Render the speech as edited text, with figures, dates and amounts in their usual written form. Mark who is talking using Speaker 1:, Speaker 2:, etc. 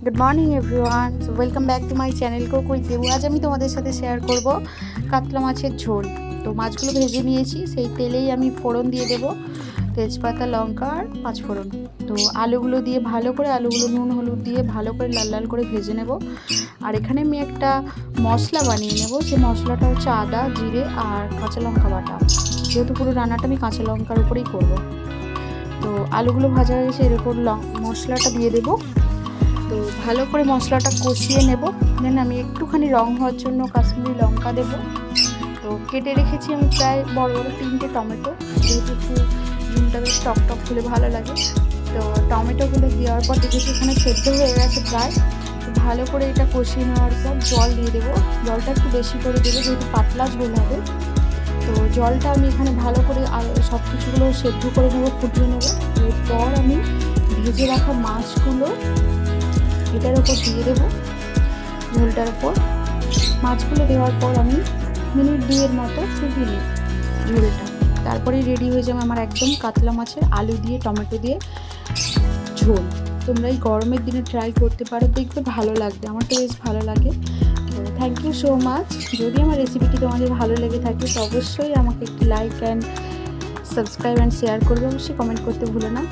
Speaker 1: Good morning everyone, so welcome back to my channel cook with Debu. আজ আমি তোমাদের সাথে শেয়ার করব কাতলা মাছের ঝোল। তো মাছগুলো ভেজে নিয়েছি, সেই তেলেই আমি ফোড়ন দিয়ে দেবো, তেজপাতা, লঙ্কা আর পাঁচফোড়ন। তো আলুগুলো দিয়ে ভালো করে, আলুগুলো নুন হলুদ দিয়ে ভালো করে লাল লাল করে ভেজে নেব। আর এখানে আমি একটা মশলা বানিয়ে নেব। সেই মশলাটা হচ্ছে আদা, জিরে আর কাঁচা লঙ্কা বাটা। যেহেতু পুরো রান্নাটা আমি কাঁচা লঙ্কার উপরেই করব। তো আলুগুলো ভাজা হয়ে গেছে, এর উপর মশলাটা দিয়ে দেবো। তো ভালো করে মশলাটা কষিয়ে নেব। দেন আমি একটুখানি রং হওয়ার জন্য কাশ্মীরি লঙ্কা দেব। তো কেটে রেখেছি আমি প্রায় বড় বড় 3টে টমেটো, যেহেতু একটু ঝুলটা বেশ টক টক হলে ভালো লাগে। তো টমেটোগুলো দেওয়ার পর দেখেছি এখানে সেদ্ধ হয়ে গেছে প্রায়। তো ভালো করে এটা কষিয়ে নেওয়ার পর জল দিয়ে দেবো। জলটা একটু বেশি করে দেবো, যেহেতু পাতলা ঝোল হবে। তো জলটা আমি এখানে ভালো করে সব কিছুগুলো সেদ্ধ করে নেবো, ফুটিয়ে নেবো। এরপর আমি ভেজে রাখা মাছগুলো এটার উপর দিয়ে দেবো, ঝোলটার উপর। মাছগুলো দেওয়ার পর আমি মিনিট 2 মতো ফুটিয়ে নিই ঝোলটা। তারপরেই রেডি হয়ে যাবে আমার একদম কাতলা মাছের আলু দিয়ে টমেটো দিয়ে ঝোল। তোমরা এই গরমের দিনে ট্রাই করতে পারো, দেখবে ভালো লাগবে। আমার তো বেশ ভালো লাগে। তো থ্যাংক ইউ সো মাচ। যদি আমার রেসিপিটি তোমাদের ভালো লেগে থাকে তো অবশ্যই আমাকে একটি like and subscribe and share করবে। অবশ্যই কমেন্ট করতে ভুলো না।